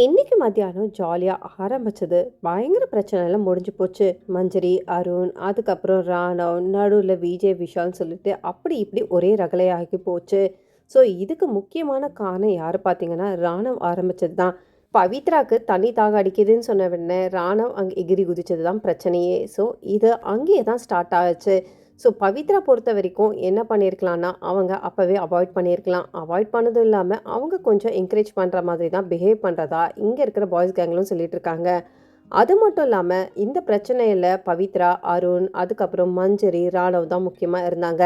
இன்னைக்கு மத்தியானம் ஜாலியாக ஆரம்பிச்சது பயங்கர பிரச்சனைலாம் முடிஞ்சு போச்சு. மஞ்சரி, அருண், அதுக்கப்புறம் ராணவ், நடுவில் விஜய், விஷால்னு சொல்லிட்டு அப்படி இப்படி ஒரே ரகலையாகி போச்சு. ஸோ இதுக்கு முக்கியமான காரணம் யார் பார்த்தீங்கன்னா ராணவ் ஆரம்பிச்சது தான். பவித்ராக்கு தண்ணி தாக அடிக்குதுன்னு சொன்ன உடனே ராணவ் அங்கே எகிரி குதிச்சது தான் பிரச்சனையே. ஸோ இது அங்கேயே தான் ஸ்டார்ட் ஆச்சு. ஸோ பவித்ரா பொறுத்த வரைக்கும் என்ன பண்ணியிருக்கலான்னா அவங்க அப்போவே அவாய்ட் பண்ணியிருக்கலாம். அவாய்ட் பண்ணதும் இல்லாமல் அவங்க கொஞ்சம் என்கரேஜ் பண்ணுற மாதிரி தான் பிஹேவ் பண்ணுறதா இங்கே இருக்கிற பாய்ஸ் கேங்களும் சொல்லிட்டு இருக்காங்க. அது மட்டும் இல்லாமல் இந்த பிரச்சனையில் பவித்ரா, அருண், அதுக்கப்புறம் மஞ்சரி, ராணவ் தான் முக்கியமாக இருந்தாங்க.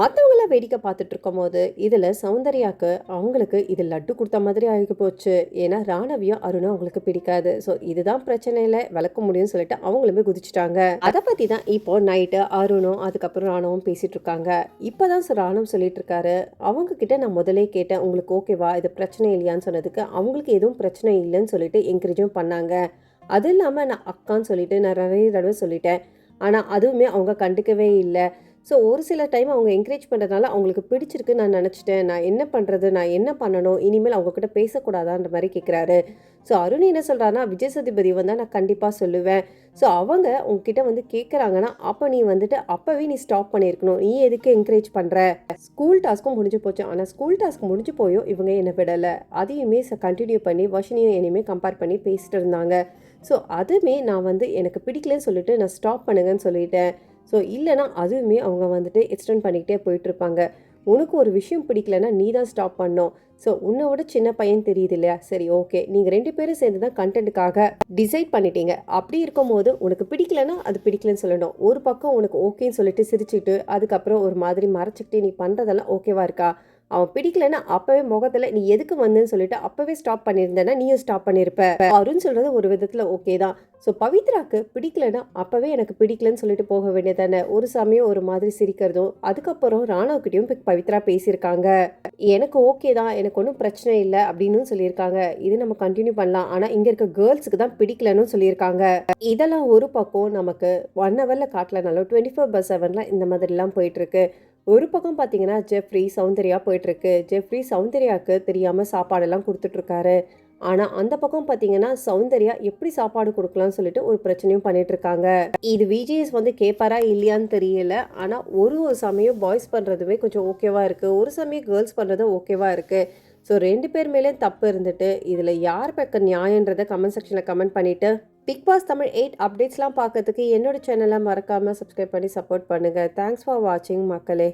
மற்றவங்கள வேடிக்கை பார்த்துட்டு இருக்கும் போது இதில் சௌந்தர்யாவுக்கு அவங்களுக்கு இது லட்டு கொடுத்த மாதிரி ஆகி போச்சு. ஏன்னா ராணவியும் அருணும் அவங்களுக்கு பிடிக்காது. ஸோ இதுதான் பிரச்சனையில் விளக்க முடியும்னு சொல்லிட்டு அவங்களுமே குதிச்சுட்டாங்க. அதை பற்றி தான் இப்போ நைட்டு அருணும் அதுக்கப்புறம் ராணவும் பேசிட்டு இருக்காங்க. இப்போ தான் ராணவ் சொல்லிட்டு இருக்காரு, அவங்க கிட்ட நான் முதலே கேட்டேன் உங்களுக்கு ஓகேவா, இது பிரச்சனை இல்லையான்னு சொன்னதுக்கு அவங்களுக்கு எதுவும் பிரச்சனை இல்லைன்னு சொல்லிட்டு என்கரேஜும் பண்ணாங்க. அது இல்லாமல் நான் அக்கான்னு சொல்லிட்டு நான் நிறைய தடவை சொல்லிட்டேன். ஆனால் அதுவுமே அவங்க கண்டுக்கவே இல்லை. ஸோ ஒரு சில டைம் அவங்க என்கரேஜ் பண்ணுறதுனால அவங்களுக்கு பிடிச்சிருக்கு நான் நினச்சிட்டேன். நான் என்ன பண்ணுறது, நான் என்ன பண்ணணும், இனிமேல் அவங்கக்கிட்ட பேசக்கூடாதான்ற மாதிரி கேட்குறாரு. ஸோ அருண் என்ன சொல்கிறாருன்னா, விஜய் சேதுபதி வந்தால் நான் கண்டிப்பாக சொல்லுவேன். ஸோ அவங்க உங்ககிட்ட வந்து கேட்குறாங்கன்னா அப்போ நீ வந்துட்டு அப்போவே நீ ஸ்டாப் பண்ணியிருக்கணும். நீ எதுக்கு என்கரேஜ் பண்ணுற? ஸ்கூல் டாஸ்க்கும் முடிஞ்சு போச்சு. ஆனால் ஸ்கூல் டாஸ்க் முடிஞ்சு போயும் இவங்க என்னை விடலை. அதையுமே கண்டினியூ பண்ணி வர்ஷினியும் என்னையுமே கம்பேர் பண்ணி பேசிட்டு இருந்தாங்க. ஸோ அதுவுமே நான் வந்து எனக்கு பிடிக்கலன்னு சொல்லிட்டு நான் ஸ்டாப் பண்ணுங்கன்னு சொல்லிட்டேன். ஸோ இல்லைனா அதுவுமே அவங்க வந்துட்டு எக்ஸ்டெண்ட் பண்ணிக்கிட்டே போயிட்டுருப்பாங்க. உனக்கு ஒரு விஷயம் பிடிக்கலன்னா நீ தான் ஸ்டாப் பண்ணணும். ஸோ உன்னோட சின்ன பையன் தெரியுது இல்லையா, சரி ஓகே நீங்கள் 2 பேரும் சேர்ந்து தான் கண்டென்ட்டுக்காக டிசைட் பண்ணிட்டீங்க. அப்படி இருக்கும்போது உனக்கு பிடிக்கலன்னா அது பிடிக்கலன்னு சொல்லணும். ஒரு பக்கம் உனக்கு ஓகேன்னு சொல்லிட்டு சிரிச்சுட்டு அதுக்கப்புறம் ஒரு மாதிரி மறைச்சிக்கிட்டு நீ பண்ணுறதெல்லாம் ஓகேவா இருக்கா? அவன் பிடிக்கலன்னா அப்பவே முகத்துல நீ எதுக்கு வந்தேன்னு சொல்லிட்டு அப்பவே ஸ்டாப் பண்ணியிருந்தேன்னா நீயும் ஸ்டாப் பண்ணியிருப்ப. அருண் சொல்றது ஒரு விதத்துல ஓகே தான். ஸோ பவித்ராக்கு பிடிக்கலன்னா அப்பவே எனக்கு பிடிக்கலன்னு சொல்லிட்டு போக வேண்டியதானே. ஒரு சமயம் ஒரு மாதிரி சிரிக்கிறதும் அதுக்கப்புறம் ராணவக்கிட்டையும் பவித்ரா பேசியிருக்காங்க. எனக்கு ஓகே தான், எனக்கு ஒன்றும் பிரச்சனை இல்லை அப்படின்னு சொல்லியிருக்காங்க. இது நம்ம கண்டினியூ பண்ணலாம். ஆனால் இங்கே இருக்க கேர்ள்ஸுக்கு தான் பிடிக்கலன்னு சொல்லியிருக்காங்க. இதெல்லாம் ஒரு பக்கம் நமக்கு 1 ஹவரில் காட்டலனாலும் 24/7 இந்த மாதிரிலாம் போயிட்டு இருக்கு. ஒரு பக்கம் பார்த்தீங்கன்னா ஜெஃப்ரி சௌந்தர்யா போயிட்டுருக்கு. ஜெஃப்ரி சௌந்தர்யாவுக்கு தெரியாமல் சாப்பாடெல்லாம் கொடுத்துட்ருக்காரு. ஆனால் அந்த பக்கம் பார்த்தீங்கன்னா சௌந்தர்யா எப்படி சாப்பாடு கொடுக்கலாம்னு சொல்லிட்டு ஒரு பிரச்சனையும் பண்ணிட்டு இருக்காங்க. இது விஜிஎஸ் வந்து கேட்பாரா இல்லையான்னு தெரியல. ஆனால் ஒரு சமயம் பாய்ஸ் பண்ணுறதுமே கொஞ்சம் ஓகேவா இருக்குது, ஒரு சமயம் கேர்ள்ஸ் பண்ணுறது ஓகேவா இருக்குது. ஸோ 2 பேர் மேலேயும் தப்பு இருந்துட்டு இதில் யார் பக்கம் நியாயன்றதை கமெண்ட் செக்ஷனில் கமெண்ட் பண்ணிவிட்டு பிக் பாஸ் தமிழ் 8 அப்டேட்ஸ்லாம் பார்க்கறதுக்கு என்னோட சேனலை மறக்காமல் சப்ஸ்கிரைப் பண்ணி சப்போர்ட் பண்ணுங்கள். தேங்க்ஸ் ஃபார் வாட்சிங் மக்களே.